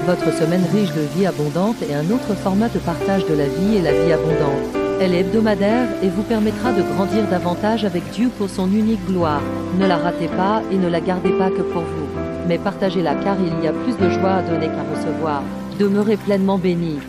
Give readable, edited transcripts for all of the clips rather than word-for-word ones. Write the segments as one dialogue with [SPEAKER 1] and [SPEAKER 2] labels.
[SPEAKER 1] Votre semaine riche de vie abondante est un autre format de partage de la vie et la vie abondante. Elle est hebdomadaire et vous permettra de grandir davantage avec Dieu pour son unique gloire. Ne la ratez pas et ne la gardez pas que pour vous, mais partagez-la car il y a plus de joie à donner qu'à recevoir. Demeurez pleinement bénis.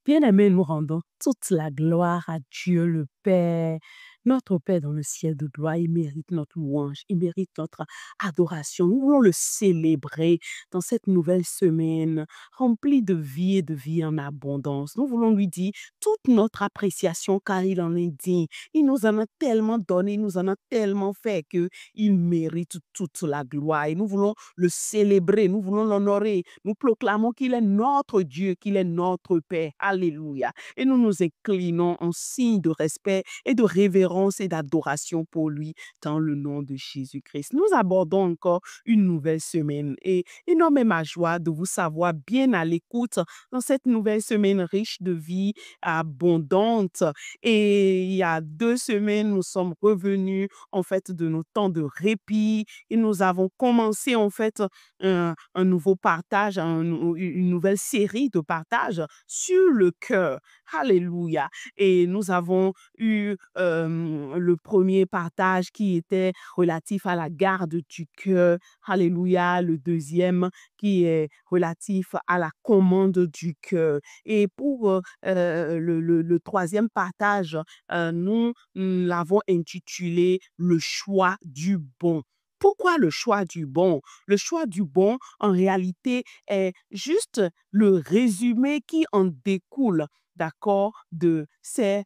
[SPEAKER 2] Bien-aimés, nous rendons toute la gloire à Dieu le Père. Notre Père dans le ciel de gloire, il mérite notre louange, il mérite notre adoration. Nous voulons le célébrer dans cette nouvelle semaine remplie de vie et de vie en abondance. Nous voulons lui dire toute notre appréciation car il en est digne. Il nous en a tellement donné, il nous en a tellement fait qu'il mérite toute la gloire. Et nous voulons le célébrer, nous voulons l'honorer. Nous proclamons qu'il est notre Dieu, qu'il est notre Père. Alléluia. Et nous nous inclinons en signe de respect et de révérence et d'adoration pour lui dans le nom de Jésus-Christ. Nous abordons encore une nouvelle semaine et énormément ma joie de vous savoir bien à l'écoute dans cette nouvelle semaine riche de vie abondante. Et il y a 2 semaines, nous sommes revenus en fait de nos temps de répit et nous avons commencé en fait un nouveau partage, une nouvelle série de partages sur le cœur. Alléluia. Et nous avons eu le premier partage qui était relatif à la garde du cœur. Alléluia. Le deuxième qui est relatif à la commande du cœur. Et pour le troisième partage, nous l'avons intitulé Le choix du bon. Pourquoi le choix du bon? Le choix du bon, en réalité, est juste le résumé qui en découle, d'accord, de ces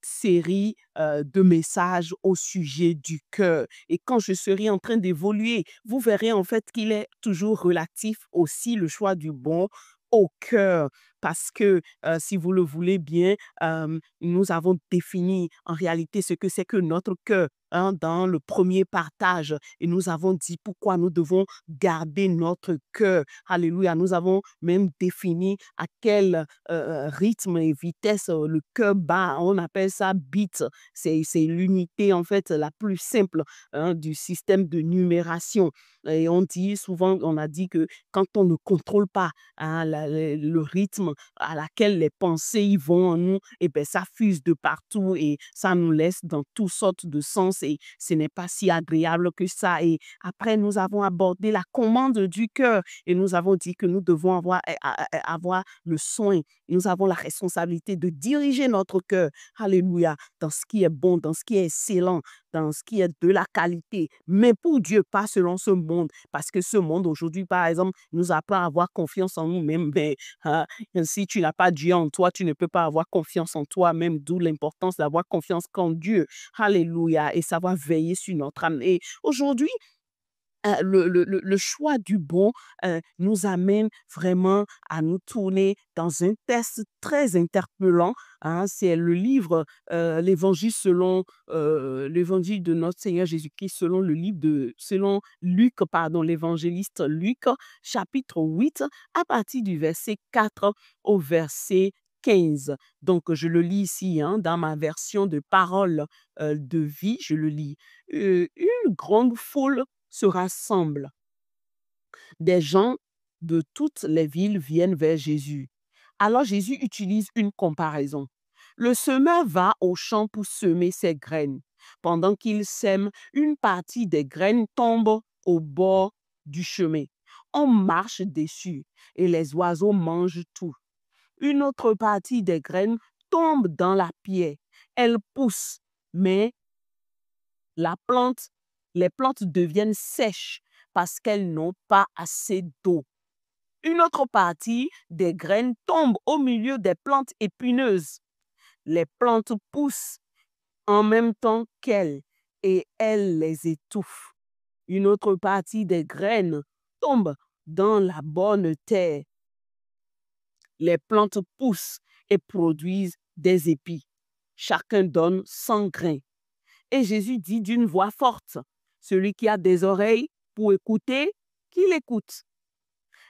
[SPEAKER 2] série de messages au sujet du cœur. Et quand je serai en train d'évoluer, vous verrez en fait qu'il est toujours relatif aussi le choix du bon au cœur. Parce que si vous le voulez bien, nous avons défini en réalité ce que c'est que notre cœur dans le premier partage. Et nous avons dit pourquoi nous devons garder notre cœur. Alléluia. Nous avons même défini à quel rythme et vitesse le cœur bat. On appelle ça beat. C'est l'unité en fait la plus simple du système de numération. Et on dit souvent, on a dit que quand on ne contrôle pas le rythme à laquelle les pensées y vont en nous, et ben ça fuse de partout et ça nous laisse dans toutes sortes de sens et ce n'est pas si agréable que ça. Et après, nous avons abordé la commande du cœur et nous avons dit que nous devons avoir le soin. Nous avons la responsabilité de diriger notre cœur, alléluia, dans ce qui est bon, dans ce qui est excellent, dans ce qui est de la qualité, mais pour Dieu, pas selon ce monde, parce que ce monde aujourd'hui, par exemple, nous apprend à avoir confiance en nous-mêmes, mais si tu n'as pas Dieu en toi, tu ne peux pas avoir confiance en toi-même, d'où l'importance d'avoir confiance en Dieu, alléluia, et savoir veiller sur notre âme. Et aujourd'hui, le choix du bon nous amène vraiment à nous tourner dans un test très interpellant. C'est le livre, l'évangile selon l'évangile de notre Seigneur Jésus-Christ selon Luc, pardon, l'évangéliste Luc, chapitre 8, à partir du verset 4 au verset 15. Donc, je le lis ici dans ma version de parole de vie, je le lis. Une grande foule se rassemblent. Des gens de toutes les villes viennent vers Jésus. Alors Jésus utilise une comparaison. Le semeur va au champ pour semer ses graines. Pendant qu'il sème, une partie des graines tombe au bord du chemin. On marche dessus et les oiseaux mangent tout. Une autre partie des graines tombe dans la pierre. Elle pousse, mais les plantes deviennent sèches parce qu'elles n'ont pas assez d'eau. Une autre partie des graines tombe au milieu des plantes épineuses. Les plantes poussent en même temps qu'elles et elles les étouffent. Une autre partie des graines tombe dans la bonne terre. Les plantes poussent et produisent des épis. Chacun donne 100 grains. Et Jésus dit d'une voix forte, celui qui a des oreilles pour écouter, qu'il écoute.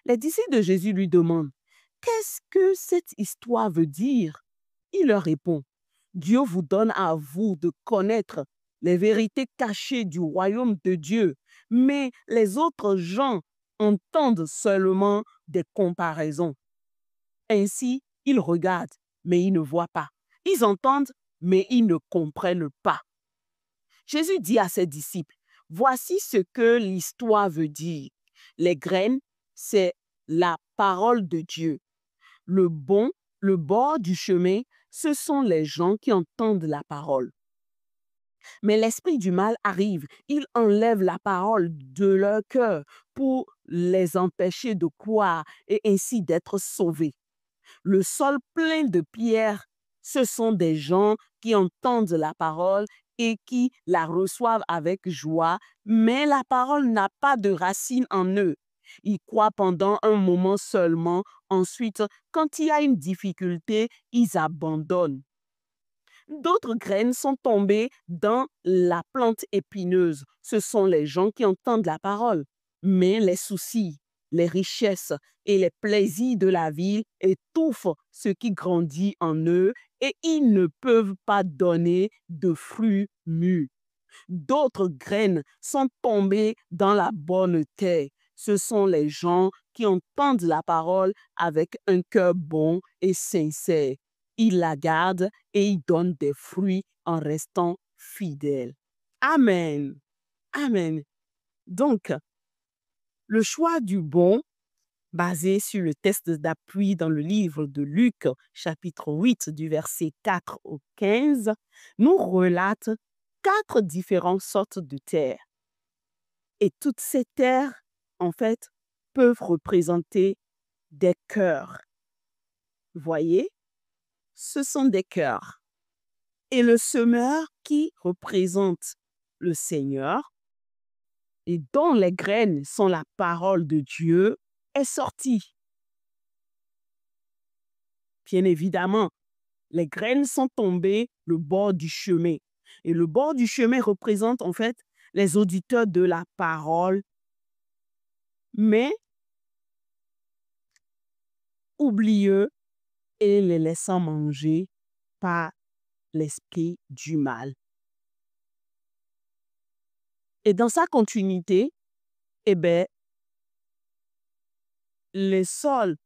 [SPEAKER 2] Les disciples de Jésus lui demandent, qu'est-ce que cette histoire veut dire? Il leur répond, Dieu vous donne à vous de connaître les vérités cachées du royaume de Dieu, mais les autres gens entendent seulement des comparaisons. Ainsi, ils regardent, mais ils ne voient pas. Ils entendent, mais ils ne comprennent pas. Jésus dit à ses disciples, voici ce que l'histoire veut dire. Les graines, c'est la parole de Dieu. Le bord du chemin, ce sont les gens qui entendent la parole. Mais l'esprit du mal arrive, il enlève la parole de leur cœur pour les empêcher de croire et ainsi d'être sauvés. Le sol plein de pierres, ce sont des gens qui entendent la parole et qui la reçoivent avec joie, mais la parole n'a pas de racine en eux. Ils croient pendant un moment seulement, ensuite, quand il y a une difficulté, ils abandonnent. D'autres graines sont tombées dans la plante épineuse. Ce sont les gens qui entendent la parole, mais les soucis, les richesses et les plaisirs de la vie étouffent ce qui grandit en eux et ils ne peuvent pas donner de fruits mûrs. D'autres graines sont tombées dans la bonne terre. Ce sont les gens qui entendent la parole avec un cœur bon et sincère. Ils la gardent et ils donnent des fruits en restant fidèles. Amen. Amen. Donc, le choix du bon, basé sur le test d'appui dans le livre de Luc, chapitre 8, du verset 4 au 15, nous relate 4 différentes sortes de terres. Et toutes ces terres, en fait, peuvent représenter des cœurs. Voyez, ce sont des cœurs. Et le semeur qui représente le Seigneur et dont les graines sont la parole de Dieu est sorti. Bien évidemment, les graines sont tombées le bord du chemin. Et le bord du chemin représente en fait les auditeurs de la parole, mais oublieux et les laissant manger par l'esprit du mal. Et dans sa continuité, eh bien, le sol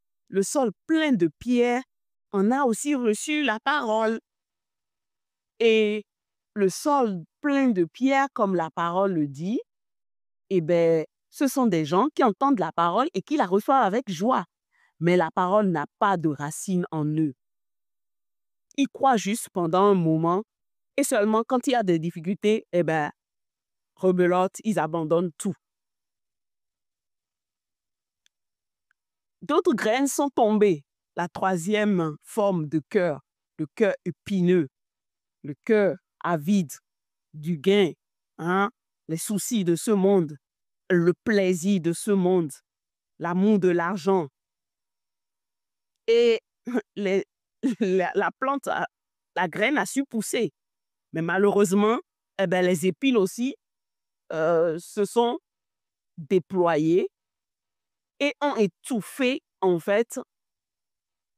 [SPEAKER 2] plein de pierres en a aussi reçu la parole. Et le sol plein de pierres, comme la parole le dit, eh bien, ce sont des gens qui entendent la parole et qui la reçoivent avec joie. Mais la parole n'a pas de racine en eux. Ils croient juste pendant un moment et seulement quand il y a des difficultés, eh bien, rebelote, ils abandonnent tout. D'autres graines sont tombées. La troisième forme de cœur, le cœur épineux, le cœur avide du gain, les soucis de ce monde, le plaisir de ce monde, l'amour de l'argent. Et la plante, la graine a su pousser. Mais malheureusement, eh ben, les épines aussi se sont déployées et ont étouffé en fait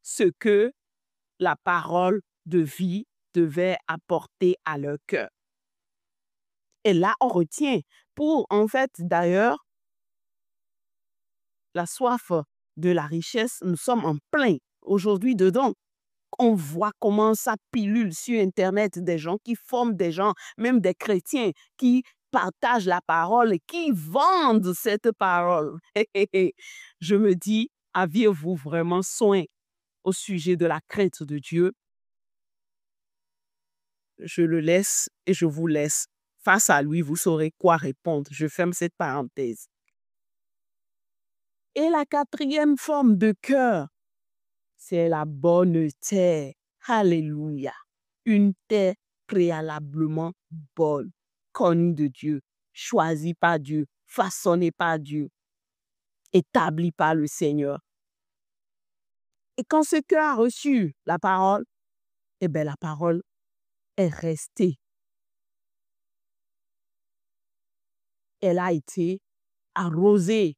[SPEAKER 2] ce que la parole de vie devait apporter à leur cœur. Et là, on retient pour, en fait, d'ailleurs, la soif de la richesse, nous sommes en plein aujourd'hui dedans. On voit comment ça pilule sur Internet, des gens qui forment des gens, même des chrétiens, qui partagent la parole et qui vendent cette parole. Je me dis, aviez-vous vraiment soin au sujet de la crainte de Dieu? Je le laisse et je vous laisse. Face à lui, vous saurez quoi répondre. Je ferme cette parenthèse. Et la quatrième forme de cœur, c'est la bonne terre. Alléluia. Une terre préalablement bonne, connue de Dieu, choisie par Dieu, façonnée par Dieu, établie par le Seigneur. Et quand ce cœur a reçu la parole, eh bien la parole est restée. Elle a été arrosée.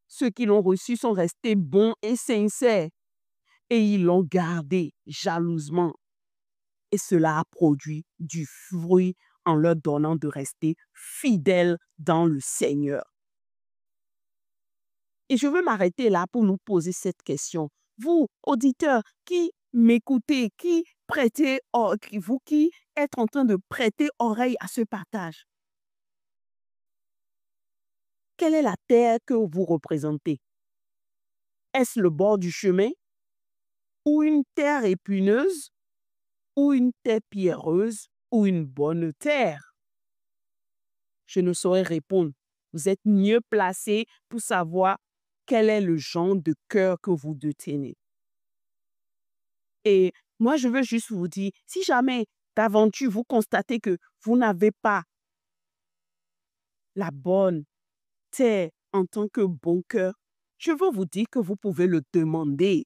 [SPEAKER 2] Ceux qui l'ont reçu sont restés bons et sincères et ils l'ont gardé jalousement. Et cela a produit du fruit en leur donnant de rester fidèles dans le Seigneur. Et je veux m'arrêter là pour nous poser cette question. Vous, auditeurs, qui m'écoutez, vous qui êtes en train de prêter oreille à ce partage, quelle est la terre que vous représentez? Est-ce le bord du chemin ou une terre épineuse ou une terre pierreuse ou une bonne terre? Je ne saurais répondre. Vous êtes mieux placé pour savoir quel est le genre de cœur que vous détenez. Et moi, je veux juste vous dire, si jamais d'aventure vous constatez que vous n'avez pas la bonne terre en tant que bon cœur, je veux vous dire que vous pouvez le demander.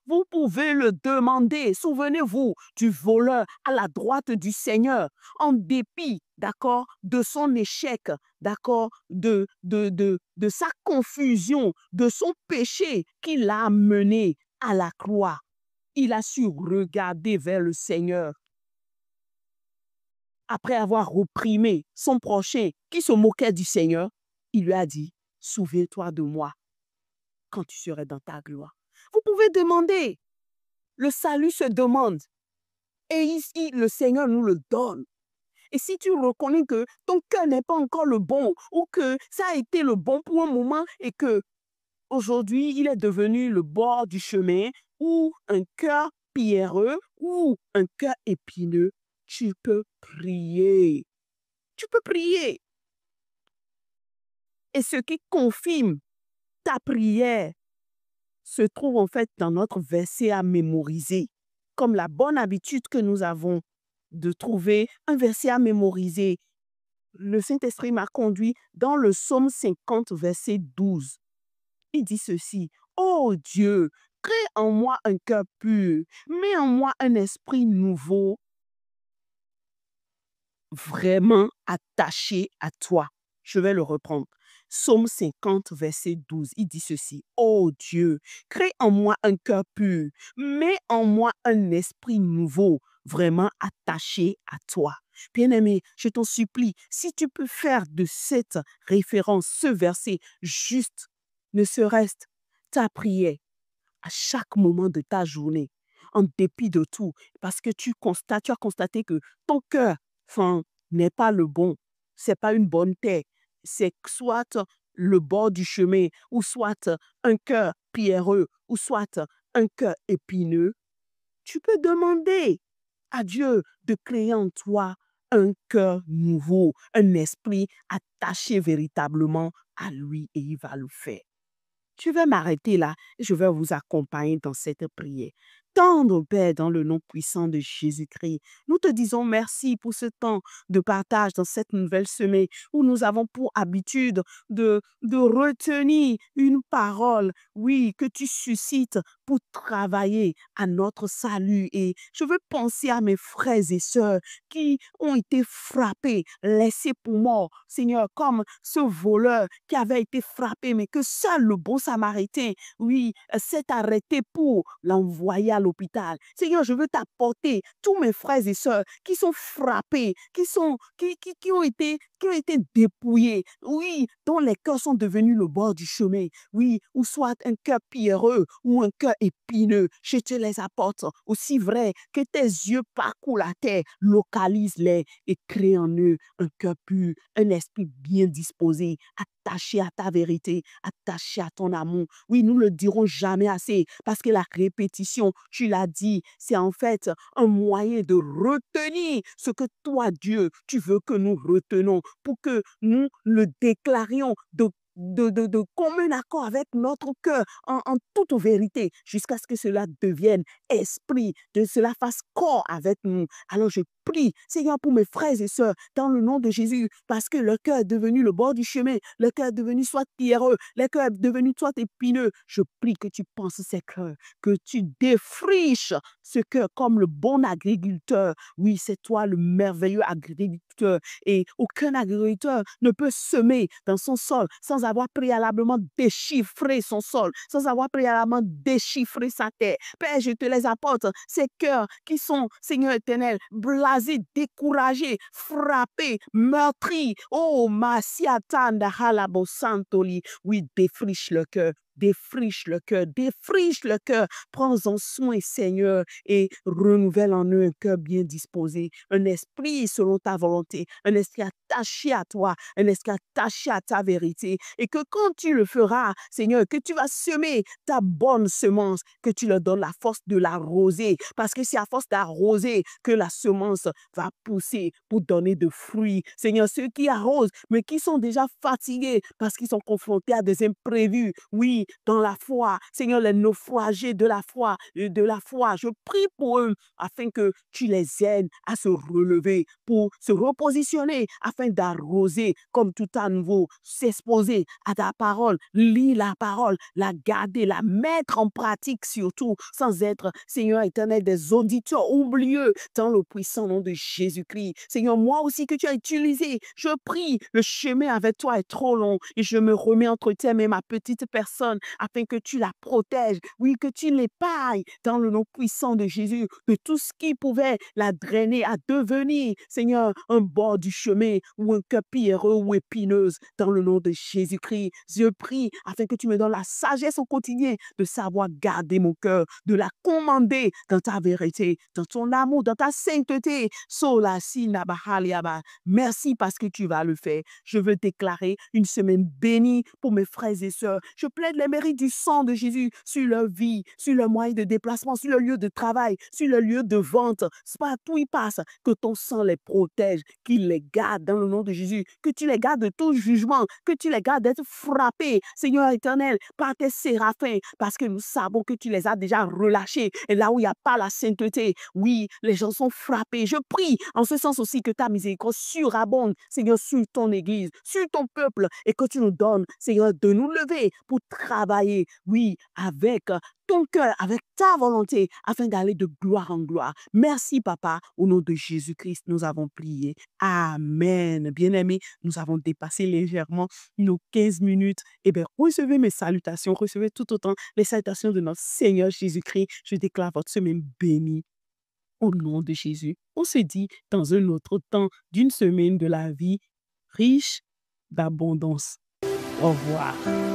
[SPEAKER 2] Vous pouvez le demander. Souvenez-vous du voleur à la droite du Seigneur, en dépit, d'accord, de son échec, d'accord, de sa confusion, de son péché qui l'a mené à la croix. Il a su regarder vers le Seigneur. Après avoir opprimé son prochain qui se moquait du Seigneur, il lui a dit, souviens-toi de moi quand tu serais dans ta gloire. Vous pouvez demander. Le salut se demande. Et ici, le Seigneur nous le donne. Et si tu reconnais que ton cœur n'est pas encore le bon, ou que ça a été le bon pour un moment, et que aujourd'hui, il est devenu le bord du chemin, ou un cœur pierreux, ou un cœur épineux, tu peux prier. Tu peux prier. Et ce qui confirme ta prière se trouve en fait dans notre verset à mémoriser, comme la bonne habitude que nous avons de trouver un verset à mémoriser. Le Saint-Esprit m'a conduit dans le psaume 50, verset 12. Il dit ceci, « Ô Dieu, crée en moi un cœur pur, mets en moi un esprit nouveau, vraiment attaché à toi. » Je vais le reprendre. Psaume 50, verset 12, il dit ceci. « Ô Dieu, crée en moi un cœur pur, mets en moi un esprit nouveau, vraiment attaché à toi. » Bien-aimé, je t'en supplie, si tu peux faire de cette référence, ce verset, juste, ne serait-ce ta prière à chaque moment de ta journée, en dépit de tout, parce que tu as constaté que ton cœur, n'est pas le bon, c'est pas une bonne terre, c'est soit le bord du chemin, ou soit un cœur pierreux, ou soit un cœur épineux, tu peux demander à Dieu de créer en toi un cœur nouveau, un esprit attaché véritablement à lui et il va le faire. Je vais m'arrêter là et je vais vous accompagner dans cette prière. Tendre Père, dans le nom puissant de Jésus-Christ, nous te disons merci pour ce temps de partage dans cette nouvelle semaine où nous avons pour habitude de retenir une parole, oui, que tu suscites pour travailler à notre salut. Et je veux penser à mes frères et sœurs qui ont été frappés, laissés pour morts, Seigneur, comme ce voleur qui avait été frappé, mais que seul le bon Samaritain, oui, s'est arrêté pour l'envoyer à l'hôpital. Seigneur, je veux t'apporter tous mes frères et sœurs qui sont frappés, qui ont été dépouillés, oui, dont les cœurs sont devenus le bord du chemin, oui, ou soit un cœur pierreux ou un cœur épineux. Je te les apporte, aussi vrai que tes yeux parcourent la terre, localise-les et crée en eux un cœur pur, un esprit bien disposé, attaché à ta vérité, attaché à ton amour. Oui, nous ne le dirons jamais assez parce que la répétition, tu l'as dit, c'est en fait un moyen de retenir ce que toi, Dieu, tu veux que nous retenons pour que nous le déclarions de commun accord avec notre cœur en toute vérité jusqu'à ce que cela devienne esprit, que cela fasse corps avec nous. Alors je prie, Seigneur, pour mes frères et sœurs, dans le nom de Jésus, parce que le cœur est devenu le bord du chemin, le cœur est devenu soit pierreux, le cœur est devenu soit épineux. Je prie que tu penses ces cœurs, que tu défriches ce cœur comme le bon agriculteur. Oui, c'est toi le merveilleux agriculteur et aucun agriculteur ne peut semer dans son sol sans avoir préalablement déchiffré son sol, sans avoir préalablement déchiffré sa terre. Père, je te les apporte, ces cœurs qui sont, Seigneur éternel, écrasé, découragé, frappé, meurtri. Oh, Masiatanda Halabosantoli. Oui, défriche le cœur. Défriche le cœur, défriche le cœur. Prends-en soin, Seigneur, et renouvelle en eux un cœur bien disposé, un esprit selon ta volonté, un esprit attaché à toi, un esprit attaché à ta vérité. Et que quand tu le feras, Seigneur, que tu vas semer ta bonne semence, que tu leur donnes la force de l'arroser, parce que c'est à force d'arroser que la semence va pousser pour donner de fruits. Seigneur, ceux qui arrosent, mais qui sont déjà fatigués parce qu'ils sont confrontés à des imprévus, oui, dans la foi. Seigneur, les naufragés de la foi, je prie pour eux afin que tu les aides à se relever, pour se repositionner, afin d'arroser comme tout à nouveau, s'exposer à ta parole, lire la parole, la garder, la mettre en pratique surtout, sans être, Seigneur éternel, des auditeurs oublieux dans le puissant nom de Jésus-Christ. Seigneur, moi aussi que tu as utilisé, je prie, le chemin avec toi est trop long et je me remets entre tes mains ma petite personne afin que tu la protèges, oui, que tu l'épargnes dans le nom puissant de Jésus, de tout ce qui pouvait la drainer à devenir, Seigneur, un bord du chemin ou un cœur pierreux ou épineuse dans le nom de Jésus-Christ. Je prie afin que tu me donnes la sagesse au quotidien de savoir garder mon cœur, de la commander dans ta vérité, dans ton amour, dans ta sainteté. Sola sina bahaliaba. Merci parce que tu vas le faire. Je veux déclarer une semaine bénie pour mes frères et sœurs. Je plaide les mérites du sang de Jésus sur leur vie, sur leur moyen de déplacement, sur leur lieu de travail, sur leur lieu de vente. Partout ils passent, que ton sang les protège, qu'il les garde dans le nom de Jésus, que tu les gardes de tout jugement, que tu les gardes d'être frappés, Seigneur éternel, par tes séraphins, parce que nous savons que tu les as déjà relâchés. Et là où il n'y a pas la sainteté, oui, les gens sont frappés. Je prie en ce sens aussi que ta miséricorde surabonde, Seigneur, sur ton Église, sur ton peuple, et que tu nous donnes, Seigneur, de nous lever pour travailler, oui, avec ton cœur, avec ta volonté, afin d'aller de gloire en gloire. Merci, Papa. Au nom de Jésus-Christ, nous avons prié. Amen. Bien-aimés, nous avons dépassé légèrement nos 15 minutes. Eh bien, recevez mes salutations, recevez tout autant les salutations de notre Seigneur Jésus-Christ. Je déclare votre semaine bénie. Au nom de Jésus, on se dit dans un autre temps d'une semaine de la vie riche d'abondance. Au revoir.